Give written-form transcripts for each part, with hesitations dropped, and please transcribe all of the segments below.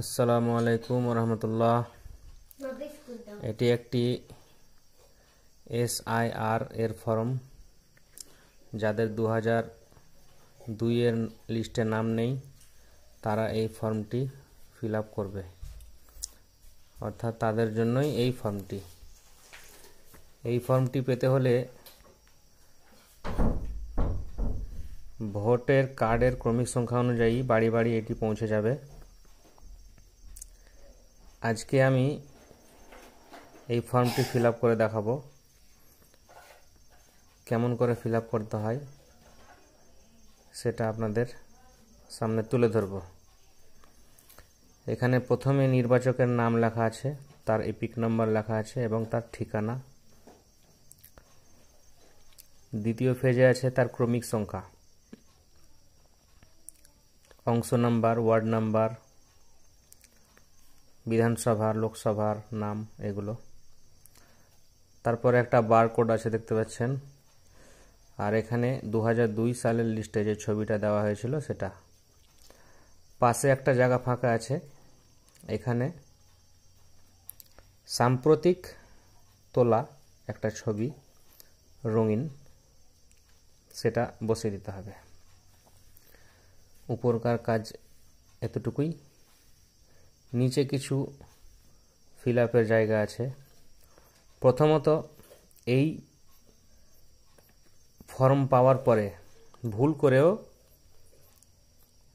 আসসালামু আলাইকুম রহমতুল্লাহ। এটি একটি SIR এর ফর্ম। যাদের 2002 এর লিস্টে নাম নেই তারা এই ফর্মটি ফিল আপ করবে, অর্থাৎ তাদের জন্যই এই ফর্মটি। এই ফর্মটি পেতে হলে ভোটের কার্ডের ক্রমিক সংখ্যা অনুযায়ী বাড়ি বাড়ি এটি পৌঁছে যাবে। আজকে আমি এই ফর্মটি ফিল আপ করে দেখাবো, কেমন করে ফিল আপ করতে হয় সেটা আপনাদের সামনে তুলে ধরব। এখানে প্রথমে নির্বাচকের নাম লেখা আছে, তার এপিক নাম্বার লেখা আছে এবং তার ঠিকানা। দ্বিতীয় ফেজে আছে তার ক্রমিক সংখ্যা, অংশ নাম্বার, ওয়ার্ড নাম্বার, বিধানসভার লোকসভার নাম, এগুলো। তারপরে একটা বারকোড আছে, দেখতে পাচ্ছেন। আর এখানে 2002 সালের লিস্টে যে ছবিটা দেওয়া হয়েছিল সেটা। পাশে একটা জায়গা ফাঁকা আছে, এখানে সাম্প্রতিক তোলা একটা ছবি রঙিন, সেটা বসিয়ে দিতে হবে। উপরকার কাজ এতটুকুই। নিচে কিছু ফিল আপের জায়গা আছে। প্রথমত, এই ফর্ম পাওয়ার পরে ভুল করেও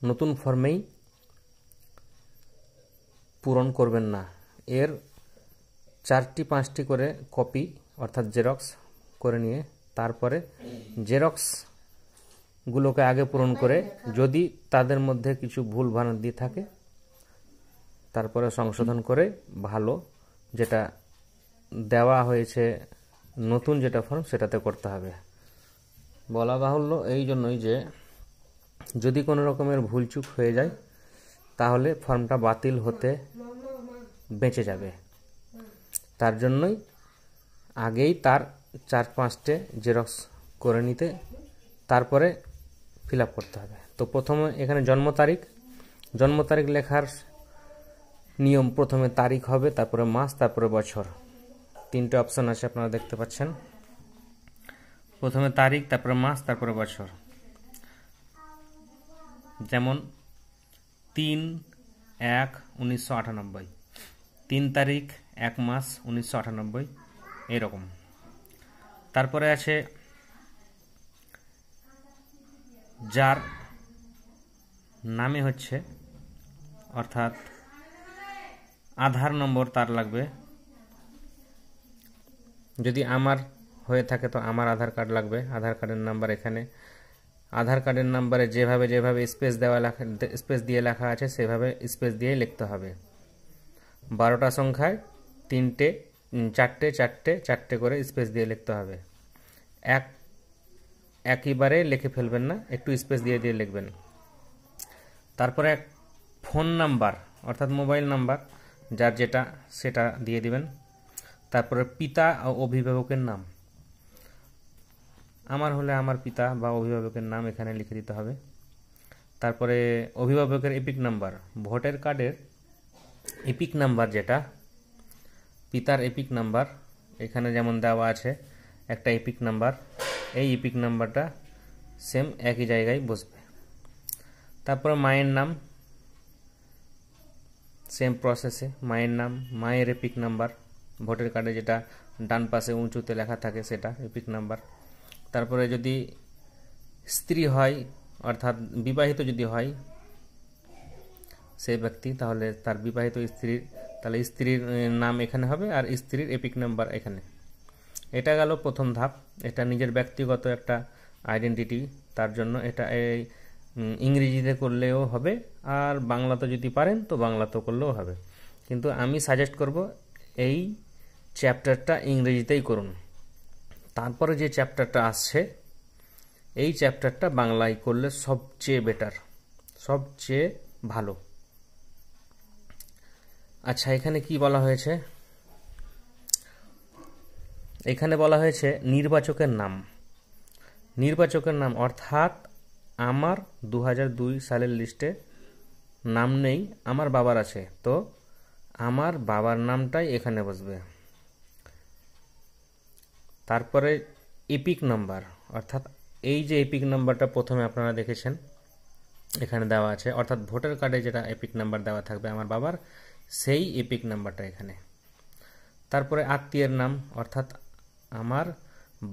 নতুন ফর্মেই পূরণ করবেন না। এর 4-5টি করে কপি অর্থাৎ জেরক্স করে নিয়ে তারপরে জেরক্সগুলোকে আগে পূরণ করে, যদি তাদের মধ্যে কিছু ভুল ভ্রান্তি থাকে তারপরে সংশোধন করে ভালো যেটা দেওয়া হয়েছে নতুন যেটা ফর্ম সেটাতে করতে হবে। বলা বাহুল্য এই জন্যই যে যদি কোনো রকমের ভুলচুক হয়ে যায় তাহলে ফর্মটা বাতিল হতে বেঁচে যাবে। তার জন্যই আগেই তার 4-5টে জেরক্স করে নিতে তারপরে ফিল আপ করতে হবে। তো প্রথমে এখানে জন্ম তারিখ লেখার নিয়ম, প্রথমে তারিখ হবে, তারপরে মাস, তারপরে বছর। 3টে অপশন আছে, আপনারা দেখতে পাচ্ছেন। প্রথমে তারিখ, তারপরে মাস, তারপরে বছর। যেমন 3-1-1998, 3 তারিখ 1 মাস 1998, এরকম। তারপরে আছে যার নামে হচ্ছে, অর্থাৎ আধার নম্বর তার লাগবে। যদি আমার হয়ে থাকে তো আমার আধার কার্ড লাগবে। আধার কার্ডের নাম্বার এখানে, আধার কার্ডের নাম্বারে যেভাবে স্পেস দিয়ে লেখা আছে সেভাবে স্পেস দিয়ে লিখতে হবে। 12টা সংখ্যায় 4টে করে স্পেস দিয়ে লিখতে হবে। একইবারে লিখে ফেলবেন না, একটু স্পেস দিয়ে লিখবেন। তারপরে ফোন নাম্বার অর্থাৎ মোবাইল নাম্বার যার যেটা সেটা দিয়ে দিবেন। তারপরে পিতা ও অভিভাবকের নাম, আমার হলে আমার পিতা বা অভিভাবকের নাম এখানে লিখে দিতে হবে। তারপরে অভিভাবকের এপিক নাম্বার, ভোটার কার্ডের এপিক নাম্বার যেটা, পিতার এপিক নাম্বার এখানে যেমন দেওয়া আছে একটা এপিক নাম্বার, এই এপিক নাম্বারটা সেম একই জায়গায় বসবে। তারপরে মায়ের নাম, সেম প্রসেসে মায়ের নাম, মায়ের এপিক নাম্বার, ভোটার কার্ডে যেটা ডান পাশে উঁচুতে লেখা থাকে সেটা এপিক নাম্বার। তারপরে যদি স্ত্রী হয় অর্থাৎ বিবাহিত যদি হয় সেই ব্যক্তি, তাহলে তার বিবাহিত স্ত্রীর, তাহলে স্ত্রীর নাম এখানে হবে আর স্ত্রীর এপিক নাম্বার এখানে। এটা গেল প্রথম ধাপ। এটা নিজের ব্যক্তিগত একটা আইডেন্টিটি, তার জন্য এটা এই ইংরেজিতে করলেও হবে, আর বাংলাতে যদি পারেন তো বাংলাতেও করলেও হবে। কিন্তু আমি সাজেস্ট করব এই চ্যাপ্টারটা ইংরেজিতেই করুন। তারপরে যে চ্যাপ্টারটা আসছে এই চ্যাপ্টারটা বাংলায় করলে সবচেয়ে বেটার, সবচেয়ে ভালো। আচ্ছা, এখানে কি বলা হয়েছে? এখানে বলা হয়েছে নির্বাচকের নাম অর্থাৎ আমার 2002 সালের লিস্টে নাম নেই, আমার বাবার আছে, তো আমার বাবার নামটাই এখানে বসবে। তারপরে এপিক নাম্বার, অর্থাৎ এই যে এপিক নাম্বারটা প্রথমে আপনারা দেখেছেন এখানে দেওয়া আছে, অর্থাৎ ভোটার কার্ডে যেটা এপিক নাম্বার দেওয়া থাকবে আমার বাবার, সেই এপিক নাম্বারটা এখানে। তারপরে আত্মীয়ের নাম, অর্থাৎ আমার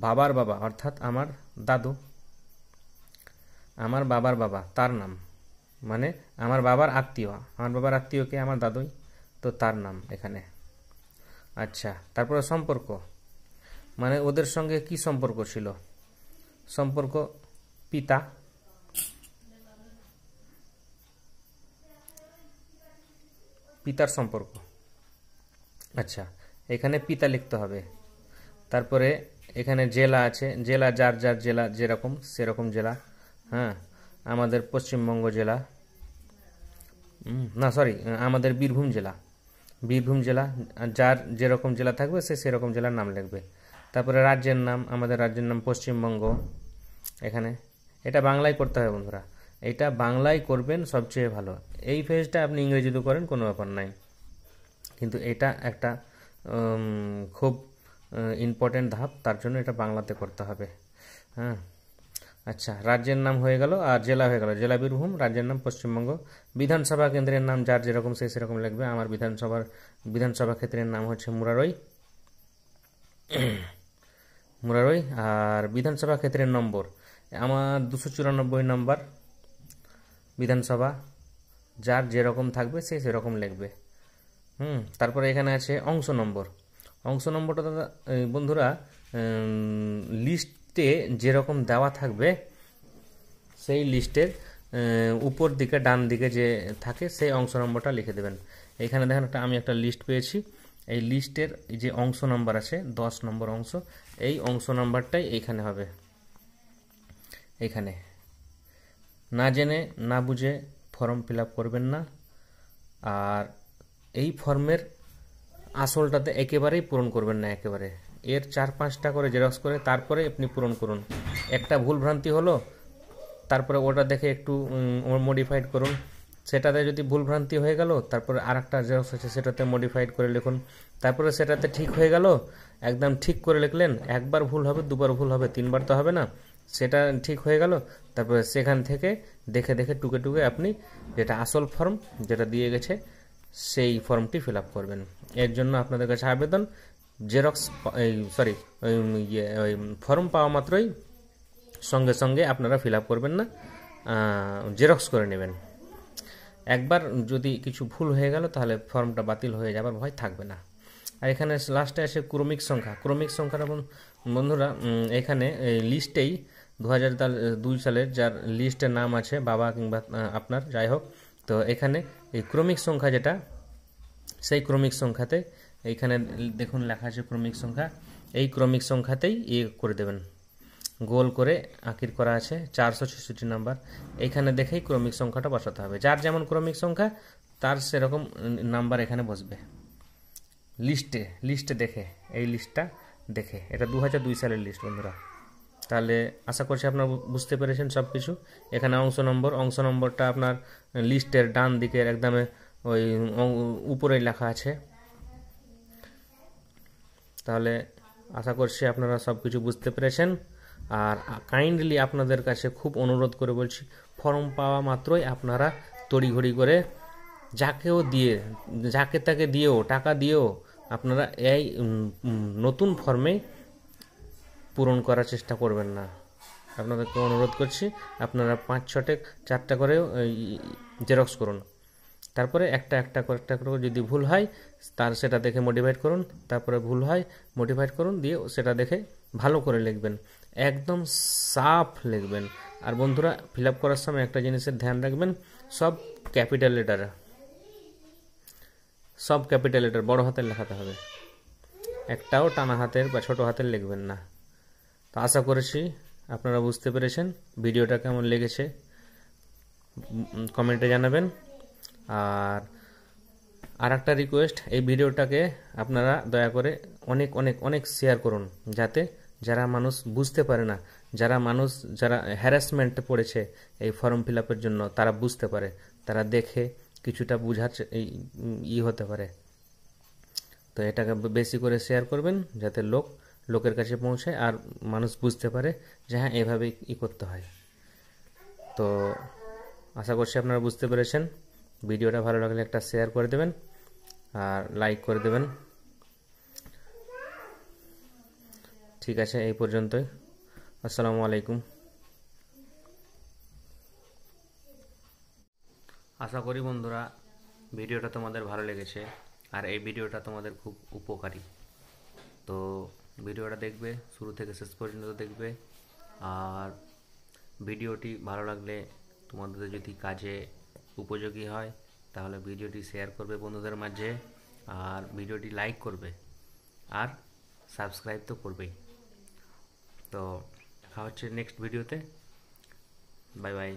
বাবার বাবা, অর্থাৎ আমার দাদু, আমার বাবার বাবা তার নাম, মানে আমার বাবার আত্মীয়, আমার বাবার আত্মীয়কে আমার দাদুই, তো তার নাম এখানে। আচ্ছা, তারপরে সম্পর্ক, মানে ওদের সঙ্গে কি সম্পর্ক ছিল, সম্পর্ক পিতা, পিতার সম্পর্ক। আচ্ছা, এখানে পিতা লিখতে হবে। তারপরে এখানে জেলা আছে, জেলা যার যার জেলা যেরকম সেরকম জেলা। হ্যাঁ, আমাদের পশ্চিমবঙ্গ জেলা, না সরি, আমাদের বীরভূম জেলা, বীরভূম জেলা, যার যেরকম জেলা থাকবে সে সেরকম জেলার নাম লিখবে। তারপরে রাজ্যের নাম, আমাদের রাজ্যের নাম পশ্চিমবঙ্গ এখানে। এটা বাংলায় করতে হবে বন্ধুরা, এটা বাংলায় করবেন সবচেয়ে ভালো। এই পেজটা আপনি ইংরেজিতে করেন কোনো ব্যাপার নাই, কিন্তু এটা একটা খুব ইম্পর্টেন্ট ধাপ, তার জন্য এটা বাংলাতে করতে হবে। হ্যাঁ, আচ্ছা, রাজ্যের নাম হয়ে গেল আর জেলা হয়ে গেল, জেলা বীরভূম, রাজ্যের নাম পশ্চিমবঙ্গ। বিধানসভা কেন্দ্রের নাম যার যেরকম সে সেরকম লিখবে। আমার বিধানসভা ক্ষেত্রের নাম হচ্ছে মুরারই, মুরারই। আর বিধানসভা ক্ষেত্রের নম্বর আমার 294 নম্বর বিধানসভা, যার যেরকম থাকবে সে সেরকম লিখবে। তারপরে এখানে আছে অংশ নম্বর। অংশ নম্বরটা দাদা বন্ধুরা লিস্টে যেরকম দেওয়া থাকবে সেই লিস্টের উপর দিকে ডান দিকে যে থাকে সেই অংশ নম্বরটা লিখে দেবেন। এখানে দেখেন আমি একটা লিস্ট পেয়েছি, এই লিস্টের যে অংশ নম্বর আছে 10 নম্বর অংশ, এই অংশ নম্বরটাই এইখানে হবে। এইখানে না জেনে না বুঝে ফর্ম ফিল আপ করবেন না, আর এই ফর্মের আসলটাতে একেবারেই পূরণ করবেন না, একেবারে এর 4-5টা করে জেরক্স করে তারপরে আপনি পূরণ করুন। একটা ভুল ভ্রান্তি হলো, তারপরে ওটা দেখে একটু মডিফাইড করুন, সেটাতে যদি ভুল ভ্রান্তি হয়ে গেল তারপরে আর একটা জেরক্স আছে সেটাতে মডিফাইড করে লিখুন, তারপরে সেটাতে ঠিক হয়ে গেল, একদম ঠিক করে লিখলেন। একবার ভুল হবে, দুবার ভুল হবে, 3বার তো হবে না, সেটা ঠিক হয়ে গেল। তারপরে সেখান থেকে দেখে দেখে টুকে টুকে আপনি যেটা আসল ফর্ম যেটা দিয়ে গেছে সেই ফর্মটি ফিল আপ করবেন। এর জন্য আপনাদের কাছে আবেদন, জেরক্স ওই ফর্ম পাওয়া মাত্রই সঙ্গে সঙ্গে আপনারা ফিল আপ করবেন না, জেরক্স করে নেবেন। একবার যদি কিছু ভুল হয়ে গেল তাহলে ফর্মটা বাতিল হয়ে যাবার ভয় থাকবে না। আর এখানে লাস্টে আসে ক্রমিক সংখ্যা। ক্রমিক সংখ্যাটা বন্ধুরা এখানে এই লিস্টেই 2002 সালের যার লিস্টের নাম আছে বাবা কিংবা আপনার যাই হোক, তো এখানে এই ক্রমিক সংখ্যা যেটা, সেই ক্রমিক সংখ্যাতে এইখানে দেখুন লেখা আছে ক্রমিক সংখ্যা, এই ক্রমিক সংখ্যাতেই করে দেবেন, গোল করে আঁকির করা আছে 466 নাম্বার। এইখানে দেখেই ক্রমিক সংখ্যাটা বসাতে হবে, যার যেমন ক্রমিক সংখ্যা তার সেরকম নাম্বার এখানে বসবে লিস্টে দেখে, এই লিস্টটা দেখে। এটা 2002 সালের লিস্ট বন্ধুরা। তাহলে আশা করছি আপনারা বুঝতে পেরেছেন সব কিছু। এখানে অংশ নম্বরটা আপনার লিস্টের ডান দিকের একদম ওই উপরেই লেখা আছে। তাহলে আশা করছি আপনারা সব কিছু বুঝতে পেরেছেন। আর কাইন্ডলি আপনাদের কাছে খুব অনুরোধ করে বলছি, ফর্ম পাওয়া মাত্রই আপনারা তড়িঘড়ি করে যাকে তাকে দিয়েও টাকা দিয়েও আপনারা এই নতুন ফর্মে পূরণ করার চেষ্টা করবেন না। আপনাদেরকে অনুরোধ করছি আপনারা 5-4টা করে জেরক্স করুন, তারপরে একটা করে যদি ভুল হয় তার সেটা দেখে মডিফাইড করুন, তারপরে ভুল হয় মডিফাইড করুন, দিয়ে সেটা দেখে ভালো করে লিখবেন, একদম সাফ লিখবেন। আর বন্ধুরা ফিল আপ করার সময় একটা জিনিসের ধ্যান রাখবেন, সব ক্যাপিটাল লেটার বড় হাতের লেখাতে হবে, একটাও টানা হাতের বা ছোট হাতের লিখবেন না। তো আশা করেছি আপনারা বুঝতে পেরেছেন। ভিডিওটা কেমন লেগেছে কমেন্টে জানাবেন। আর একটা রিকোয়েস্ট, এই ভিডিওটাকে আপনারা দয়া করে অনেক অনেক অনেক শেয়ার করুন, যাতে যারা মানুষ বুঝতে পারে না, যারা হ্যারাসমেন্টে পড়েছে এই ফর্ম ফিল আপের জন্য, তারা বুঝতে পারে, তারা দেখে কিছুটা বোঝার হতে পারে। তো এটাকে বেশি করে শেয়ার করবেন যাতে লোকের কাছে পৌঁছায় আর মানুষ বুঝতে পারে যে হ্যাঁ এভাবে করতে হয়। তো আশা করছি আপনারা বুঝতে পেরেছেন। ভিডিওটা ভালো লাগলে একটা শেয়ার করে দেবেন আর লাইক করে দেবেন। ঠিক আছে, এই পর্যন্তই। আসসালামু আলাইকুম। আশা করি বন্ধুরা ভিডিওটা তোমাদের ভালো লেগেছে আর এই ভিডিওটা তোমাদের খুব উপকারী। তো ভিডিওটা দেখবে, শুরু থেকে শেষ পর্যন্ত দেখবে। আর ভিডিওটি ভালো লাগলে তোমাদের যদি কাজে উপযোগী হয় তাহলে ভিডিওটি শেয়ার করবে বন্ধুদের মাঝে, আর ভিডিওটি লাইক করবে আর সাবস্ক্রাইব তো করবেই। তো দেখা হচ্ছে নেক্সট ভিডিওতে। Bye bye.